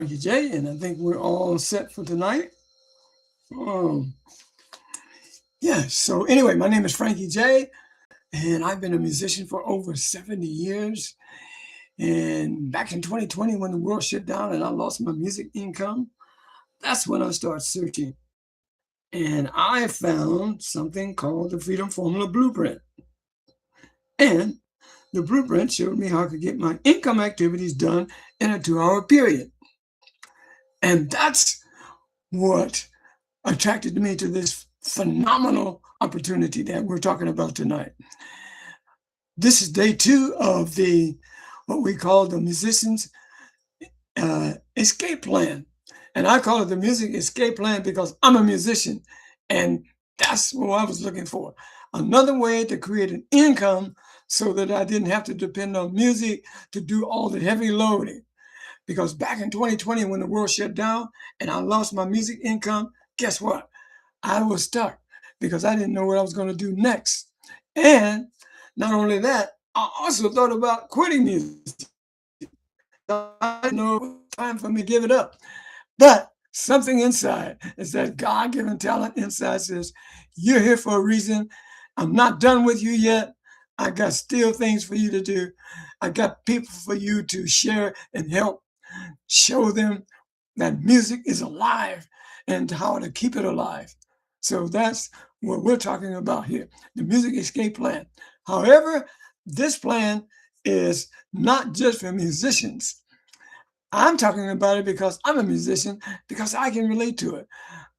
Frankie J, and I think we're all set for tonight. Um, yeah, so anyway, my name is Frankie J, and I've been a musician for over 70 years. And back in 2020, when the world shut down and I lost my music income, that's when I started searching. And I found something called the Freedom Formula Blueprint. And the blueprint showed me how I could get my income activities done in a 2-hour period. And that's what attracted me to this phenomenal opportunity that we're talking about tonight. This is day 2 of the what we call the musician's escape plan. And I call it the music escape plan because I'm a musician, and that's what I was looking for. Another way to create an income so that I didn't have to depend on music to do all the heavy loading. Because back in 2020, when the world shut down and I lost my music income, guess what? I was stuck because I didn't know what I was going to do next. And not only that, I also thought about quitting music. I didn't know it was time for me to give it up. But something inside is that God-given talent inside says, you're here for a reason. I'm not done with you yet. I got still things for you to do. I got people for you to share and help show them that music is alive and how to keep it alive. So that's what we're talking about here, the music escape plan. However, this plan is not just for musicians. I'm talking about it because I'm a musician, because I can relate to it.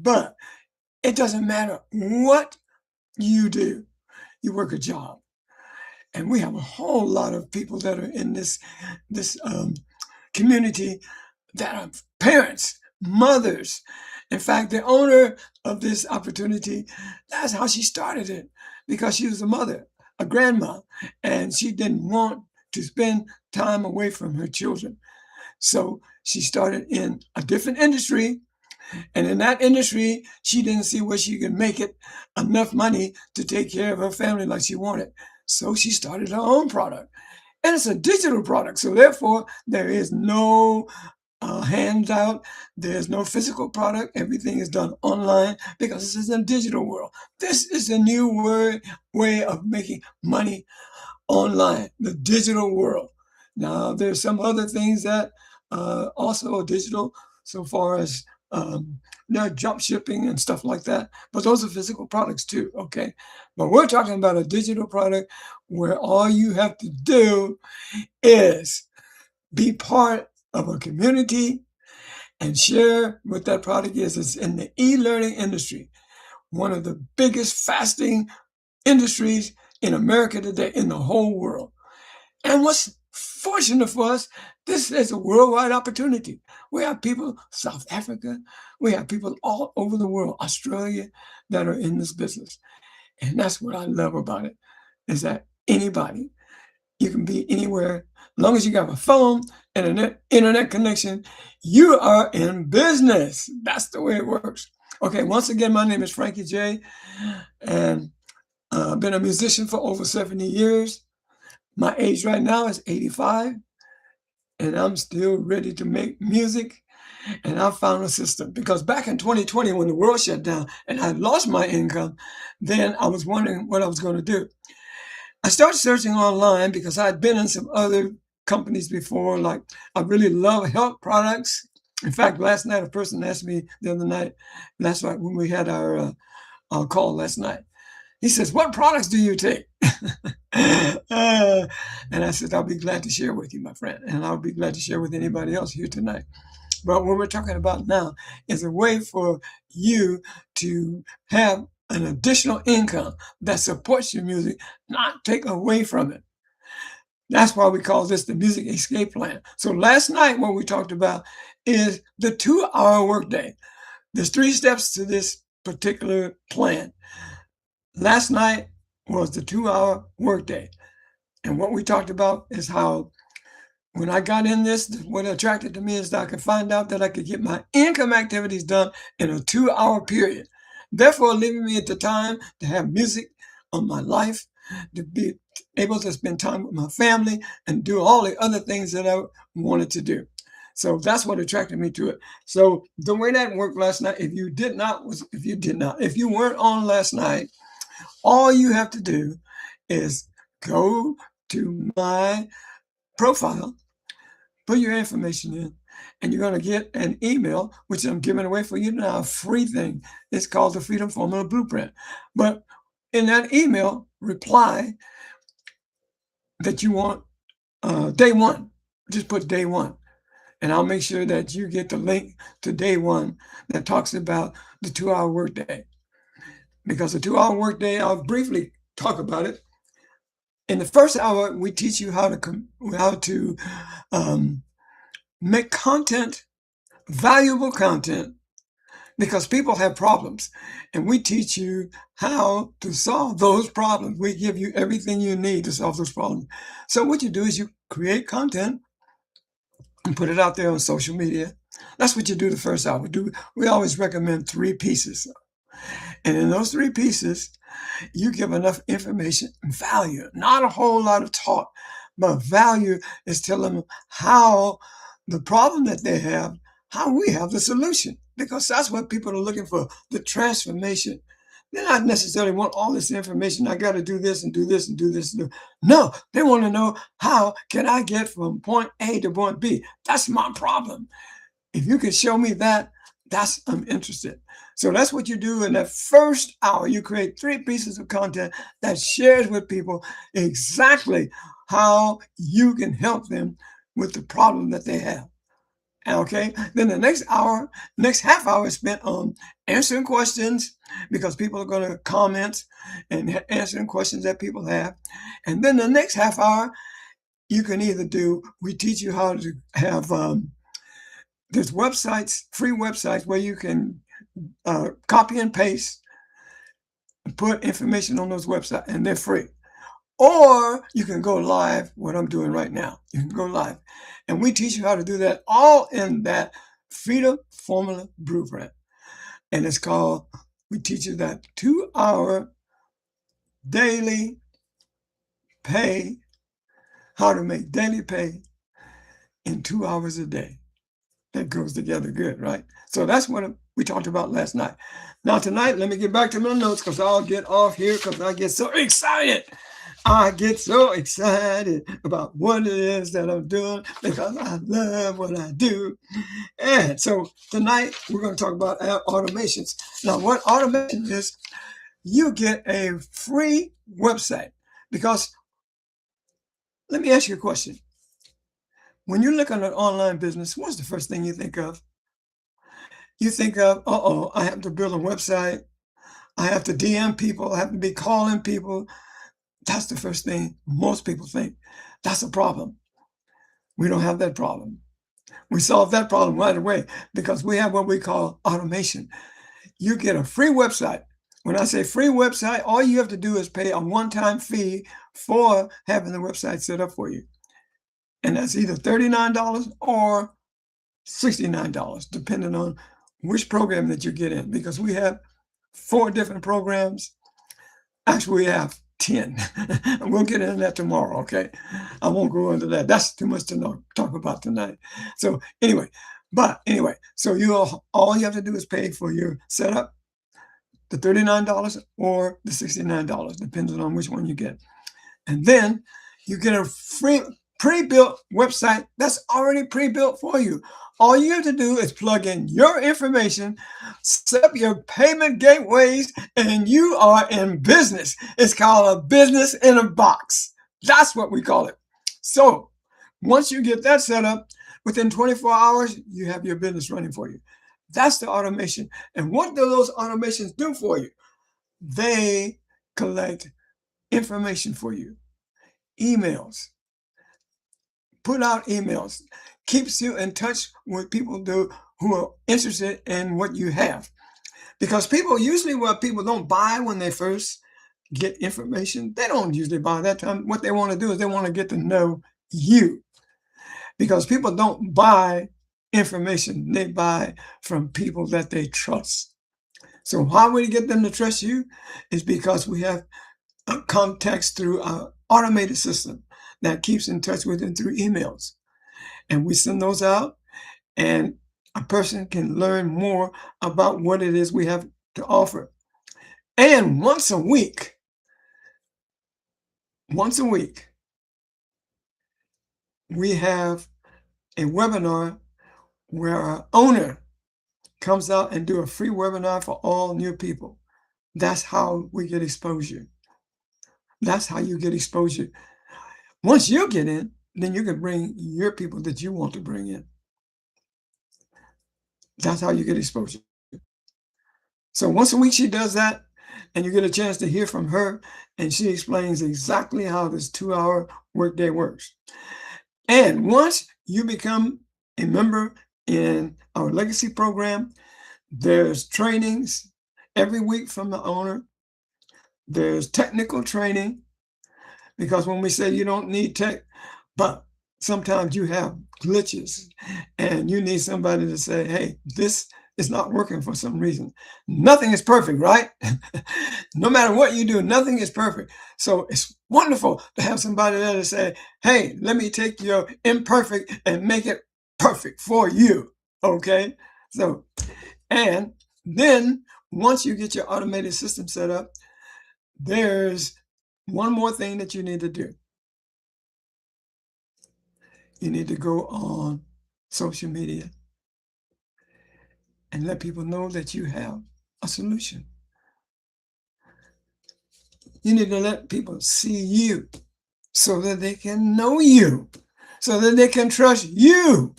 But it doesn't matter what you do, you work a job. And we have a whole lot of people that are in this community that are parents, mothers. In fact, the owner of this opportunity, that's how she started it, because she was a mother, a grandma, and she didn't want to spend time away from her children. So she started in a different industry, and in that industry, she didn't see where she could make it enough money to take care of her family like she wanted. So she started her own product. And it's a digital product. So therefore, there is no handout. There's no physical product. Everything is done online because this is a digital world. This is a new way of making money online, the digital world. Now, there's some other things that also are digital, so far as jump shipping and stuff like that. But those are physical products too, okay? But we're talking about a digital product where all you have to do is be part of a community and share what that product is. It's in the e-learning industry, one of the biggest fasting industries in America today, in the whole world. And what's fortunate for us, this is a worldwide opportunity. We have people, South Africa, we have people all over the world, Australia, that are in this business. And that's what I love about it, is that anybody, you can be anywhere, as long as you got a phone and an internet connection, you are in business. That's the way it works. Okay, once again, my name is Frankie J, and I've been a musician for over 70 years. My age right now is 85, and I'm still ready to make music. And I found a system, because back in 2020, when the world shut down and I lost my income, then I was wondering what I was going to do. I started searching online because I'd been in some other companies before. Like, I really love health products. In fact, last night, a person asked me the other night, that's right, when we had our call last night, he says, what products do you take? And I said, I'll be glad to share with you, my friend. And I'll be glad to share with anybody else here tonight. But what we're talking about now is a way for you to have an additional income that supports your music, not take away from it. That's why we call this the music escape plan. So last night, what we talked about is the 2-hour workday. There's 3 steps to this particular plan. Last night was the 2-hour workday. And what we talked about is how when I got in this, what attracted to me is that I could find out that I could get my income activities done in a 2-hour period, therefore leaving me at the time to have music on my life, to be able to spend time with my family and do all the other things that I wanted to do. So that's what attracted me to it. So the way that worked last night, if you weren't on last night, all you have to do is go to my profile, put your information in, and you're going to get an email, which I'm giving away for you now, a free thing. It's called the Freedom Formula Blueprint. But in that email, reply that you want day one. Just put day one. And I'll make sure that you get the link to day one that talks about the 2-hour workday. Because the 2-hour workday, I'll briefly talk about it. In the first hour, we teach you how to make content, valuable content, because people have problems. And we teach you how to solve those problems. We give you everything you need to solve those problems. So what you do is you create content and put it out there on social media. That's what you do the first hour. We always recommend 3 pieces. And in those 3 pieces, you give enough information and value, not a whole lot of talk, but value is telling them how the problem that they have, how we have the solution, because that's what people are looking for, the transformation. They not necessarily want all this information. I got to do this and do this and do this. No, they want to know, how can I get from point A to point B? That's my problem. If you can show me that, I'm interested. So that's what you do in that first hour. You create 3 pieces of content that shares with people exactly how you can help them with the problem that they have. Okay, then the next half hour is spent on answering questions, because people are going to comment and answering questions that people have. And then the next half hour, you can we teach you how to have, there's websites, free websites, where you can copy and paste, put information on those websites, and they're free. Or you can go live, what I'm doing right now. You can go live. And we teach you how to do that, all in that Freedom Formula Blueprint. And we teach you that 2-hour daily pay, how to make daily pay in 2 hours a day. That goes together good, right? So that's what we talked about last night. Now tonight, let me get back to my notes, because I'll get off here because I get so excited. I get so excited about what it is that I'm doing, because I love what I do. And so tonight we're going to talk about automations. Now, what automation is, you get a free website. Because let me ask you a question. When you look at an online business, what's the first thing you think of? You think of, I have to build a website. I have to DM people. I have to be calling people. That's the first thing most people think. That's a problem. We don't have that problem. We solve that problem right away, because we have what we call automation. You get a free website. When I say free website, all you have to do is pay a one-time fee for having the website set up for you. And that's either $39 or $69, depending on which program that you get in, because we have 4 different programs. Actually, we have 10. We'll get into that tomorrow, okay? I won't go into that. That's too much to talk about tonight. So anyway, so all you have to do is pay for your setup, the $39 or the $69, depending on which one you get. And then you get a free pre-built website that's already pre-built for you. All you have to do is plug in your information, set up your payment gateways, and you are in business. It's called a business in a box. That's what we call it. So once you get that set up, within 24 hours, you have your business running for you. That's the automation. And what do those automations do for you? They collect information for you. Emails. Put out emails. Keeps you in touch with people who are interested in what you have. Because what people don't buy when they first get information, they don't usually buy that time. What they want to do is they want to get to know you. Because people don't buy information. They buy from people that they trust. So how we get them to trust you is because we have contacts through our automated system that keeps in touch with them through emails. And we send those out, and a person can learn more about what it is we have to offer. And once a week, we have a webinar where our owner comes out and do a free webinar for all new people. That's how we get exposure. That's how you get exposure. Once you get in, then you can bring your people that you want to bring in. That's how you get exposure. So once a week she does that, and you get a chance to hear from her, and she explains exactly how this 2-hour workday works. And once you become a member in our legacy program, there's trainings every week from the owner. There's technical training, because when we say you don't need tech, but sometimes you have glitches and you need somebody to say, hey, this is not working for some reason. Nothing is perfect, right? No matter what you do, nothing is perfect. So it's wonderful to have somebody there to say, hey, let me take your imperfect and make it perfect for you. Okay? So, and then once you get your automated system set up, there's one more thing that you need to do. You need to go on social media and let people know that you have a solution. You need to let people see you so that they can know you, so that they can trust you.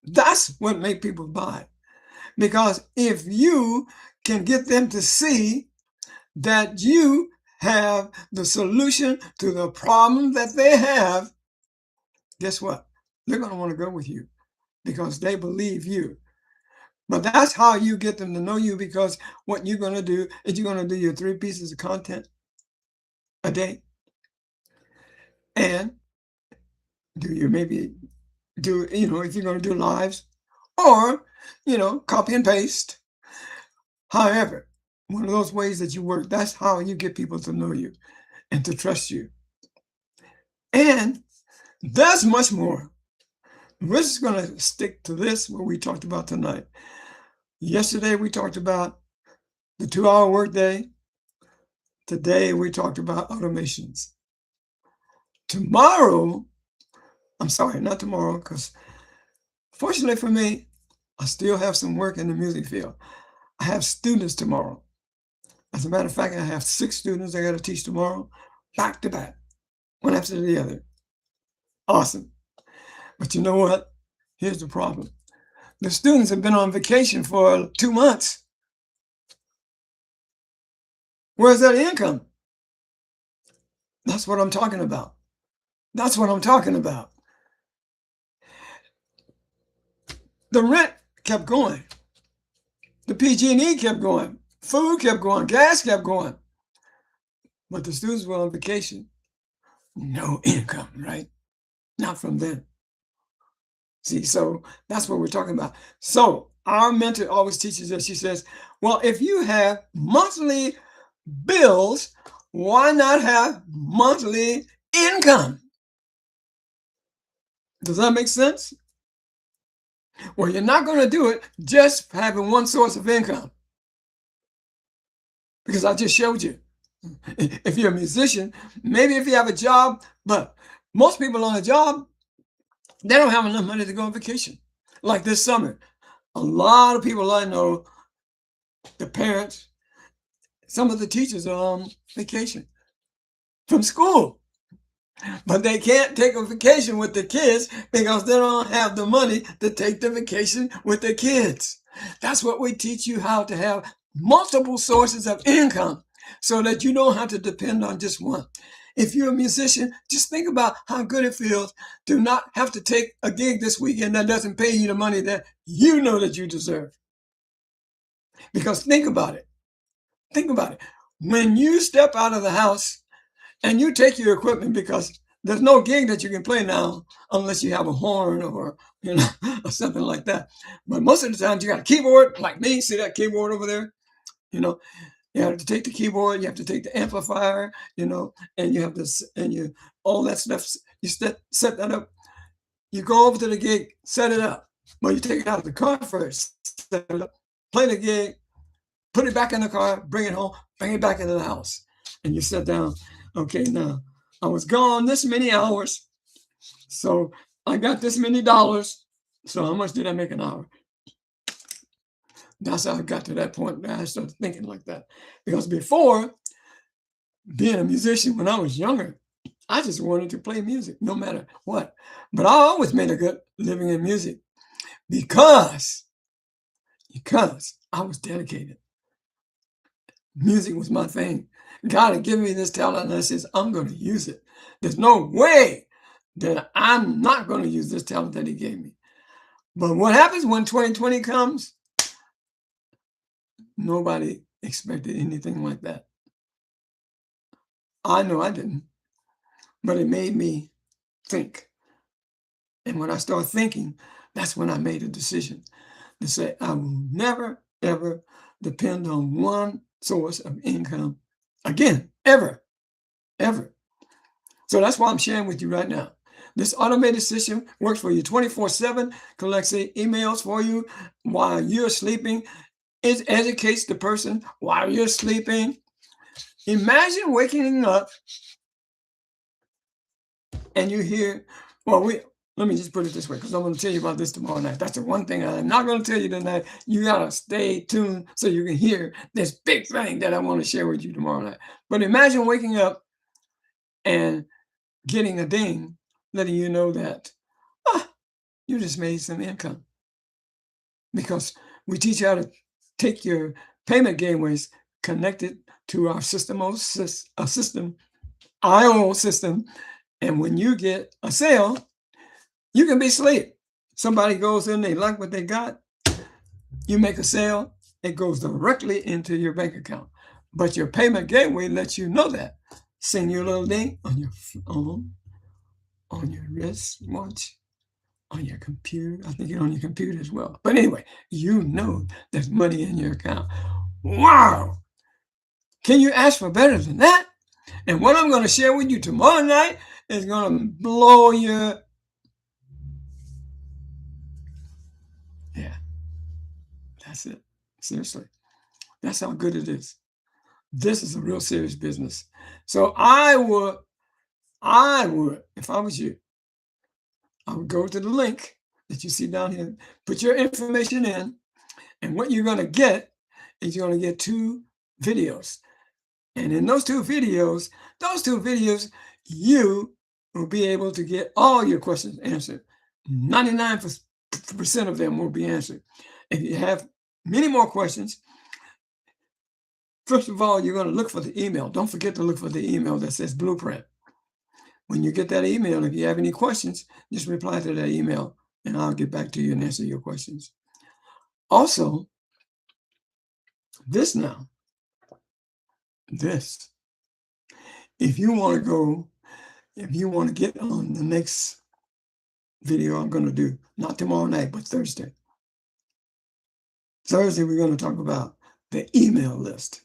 That's what makes people buy. Because if you can get them to see that you have the solution to the problem that they have, guess what? They're going to want to go with you because they believe you. But that's how you get them to know you, because what you're going to do is you're going to do your 3 pieces of content a day. And if you're going to do lives, or, copy and paste. However, one of those ways that you work, that's how you get people to know you and to trust you. And there's much more. We're just going to stick to this, what we talked about tonight. Yesterday, we talked about the 2-hour workday. Today, we talked about automations. Tomorrow, I'm sorry, not tomorrow, because fortunately for me, I still have some work in the music field. I have students tomorrow. As a matter of fact, I have 6 students I got to teach tomorrow, back to back, one after the other. Awesome. But you know what? Here's the problem. The students have been on vacation for 2 months. Where's that income? That's what I'm talking about. That's what I'm talking about. The rent kept going. The PG&E kept going. Food kept going. Gas kept going. But the students were on vacation. No income, right? Not from them. See, so that's what we're talking about. So our mentor always teaches us, she says, well, if you have monthly bills, why not have monthly income? Does that make sense? Well, you're not going to do it just having one source of income, because I just showed you. If you're a musician, maybe if you have a job, but most people on a job, they don't have enough money to go on vacation. Like this summer, a lot of people I know, the parents, some of the teachers are on vacation from school, but they can't take a vacation with the kids because they don't have the money to take the vacation with the kids. That's what we teach you, how to have multiple sources of income so that you don't have to depend on just one. If you're a musician, just think about how good it feels to not have to take a gig this weekend that doesn't pay you the money that you know that you deserve. Because think about it. Think about it. When you step out of the house and you take your equipment, because there's no gig that you can play now unless you have a horn or, or something like that. But most of the time you got a keyboard like me. See that keyboard over there? You have to take the keyboard, you have to take the amplifier, and you have this, and all that stuff. You set that up. You go over to the gig, set it up. Well, you take it out of the car first, set it up, play the gig, put it back in the car, bring it home, bring it back into the house. And you sit down. Okay, now I was gone this many hours. So I got this many dollars. So how much did I make an hour? That's how I got to that point. I started thinking like that. Because before, being a musician when I was younger, I just wanted to play music no matter what. But I always made a good living in music because I was dedicated. Music was my thing. God had given me this talent, and I says, I'm going to use it. There's no way that I'm not going to use this talent that he gave me. But what happens when 2020 comes? Nobody expected anything like that. I know I didn't, but it made me think. And when I started thinking, that's when I made a decision to say, I will never, ever depend on one source of income again, ever, ever. So that's why I'm sharing with you right now. This automated system works for you 24/7, collects emails for you while you're sleeping. It educates the person while you're sleeping. Imagine waking up and you hear, well, let me just put it this way, because I'm going to tell you about this tomorrow night. That's the one thing I'm not going to tell you tonight. You got to stay tuned so you can hear this big thing that I want to share with you tomorrow night. But imagine waking up and getting a ding, letting you know that, you just made some income. Because we teach you how to take your payment gateways, connect it to our system, IO system, and when you get a sale, you can be asleep. Somebody goes in, they like what they got, you make a sale, it goes directly into your bank account. But your payment gateway lets you know that. Send you a little ding on your phone, on your wristwatch, on your computer. I think it's on your computer as well. But anyway, you know there's money in your account. Wow! Can you ask for better than that? And what I'm going to share with you tomorrow night is going to blow your... Yeah, that's it. Seriously. That's how good it is. This is a real serious business. So I would, if I was you, I would go to the link that you see down here, put your information in, and what you're going to get is you're going to get 2 videos. And in those two videos, you will be able to get all your questions answered. 99% of them will be answered. If you have many more questions, first of all, you're going to look for the email. Don't forget to look for the email that says Blueprint. When you get that email, if you have any questions, just reply to that email and I'll get back to you and answer your questions. Also, this, if you want to get on the next video I'm going to do, not tomorrow night, but Thursday. Thursday, we're going to talk about the email list.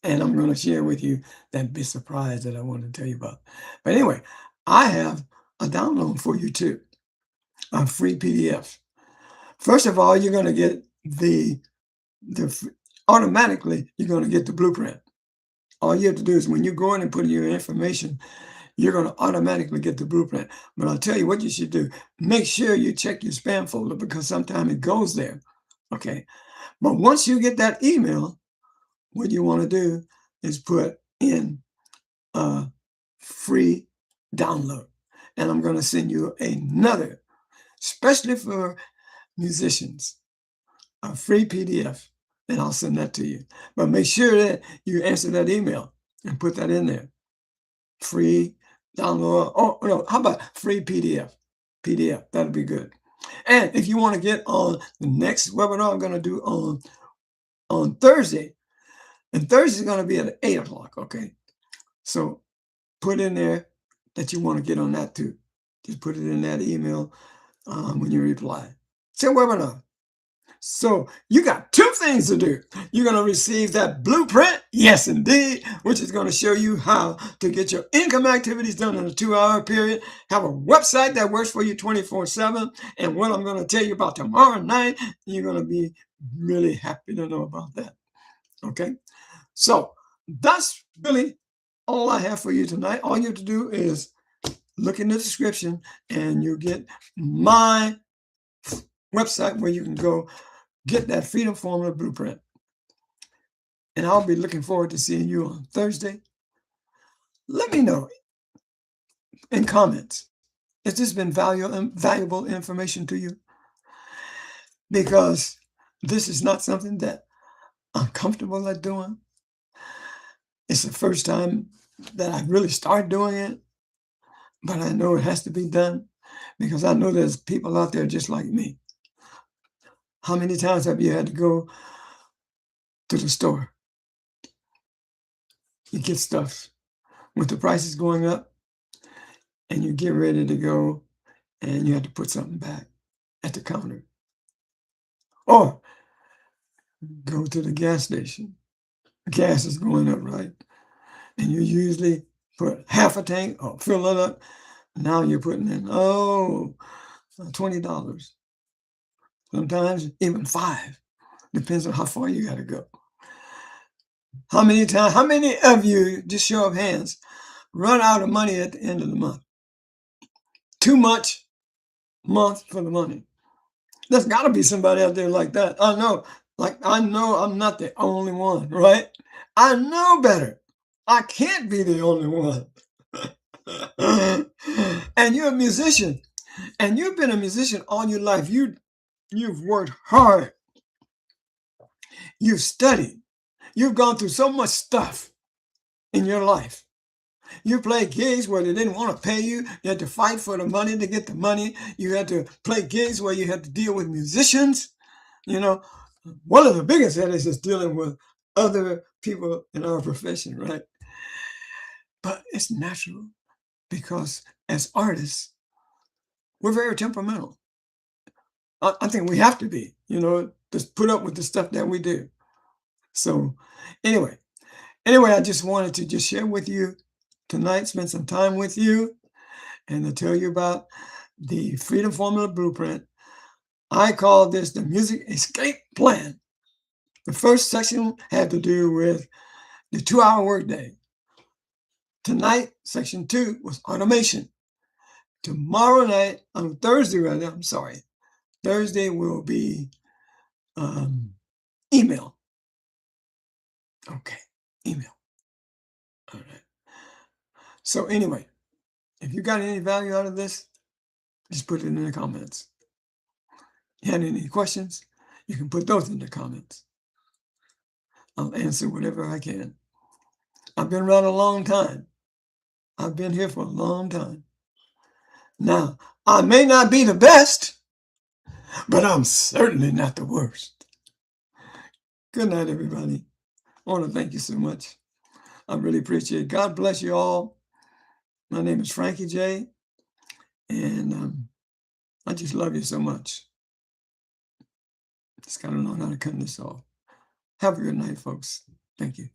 And I'm going to share with you that big surprise that I wanted to tell you about. But anyway, I have a download for you too, a free PDF. First of all, you're going to get automatically, you're going to get the blueprint. All you have to do is when you go in and put in your information, you're going to automatically get the blueprint. But I'll tell you what you should do. Make sure you check your spam folder because sometimes it goes there. Okay. But once you get that email, what you want to do is put in a free download. And I'm going to send you another, especially for musicians, a free PDF. And I'll send that to you. But make sure that you answer that email and put that in there. Free download. Oh, no, how about free PDF? PDF, that'll be good. And if you want to get on the next webinar I'm going to do on Thursday, and Thursday is going to be at 8 o'clock, okay? So put in there that you want to get on that too. Just put it in that email when you reply. It's a webinar. So you got two things to do. You're going to receive that blueprint, yes, indeed, which is going to show you how to get your income activities done in a 2-hour period, have a website that works for you 24/7. And what I'm going to tell you about tomorrow night, you're going to be really happy to know about that. Okay. So that's really all I have for you tonight. All you have to do is look in the description and you get my website where you can go get that Freedom Formula Blueprint. And I'll be looking forward to seeing you on Thursday. Let me know in comments, has this been valuable information to you? Because this is not something that I'm comfortable at doing. It's the first time that I really start doing it, but I know it has to be done because I know there's people out there just like me. How many times have you had to go to the store? You get stuff with the prices going up and you get ready to go and you have to put something back at the counter. Or go to the gas station. Gas is going up, right? And you usually put half a tank or fill it up. Now you're putting in, $20. Sometimes even $5. Depends on how far you got to go. How many of you, just show of hands, run out of money at the end of the month? Too much month for the money. There's got to be somebody out there like that. I know I'm not the only one, right? I know better. I can't be the only one. And you're a musician, and you've been a musician all your life. You've worked hard. You've studied. You've gone through so much stuff in your life. You played gigs where they didn't want to pay you. You had to fight for the money to get the money. You had to play gigs where you had to deal with musicians. You know, one of the biggest headaches is dealing with other people in our profession, right? But it's natural because as artists, we're very temperamental. I think we have to be, just put up with the stuff that we do. So anyway, I just wanted to just share with you tonight, spend some time with you, and to tell you about the Freedom Formula Blueprint. I call this the Music Escape Plan. The first section had to do with the 2-hour workday. Tonight, section 2 was automation. Tomorrow night, on Thursday rather, I'm sorry, Thursday will be email. Okay, email. All right. So anyway, if you got any value out of this, just put it in the comments. You had any questions, you can put those in the comments. I'll answer whatever I can. I've been around a long time. I've been here for a long time. Now, I may not be the best, but I'm certainly not the worst. Good night, everybody. I want to thank you so much. I really appreciate it. God bless you all. My name is Frankie J. And I just love you so much. Just got to know how to cut this off. Have a good night, folks. Thank you.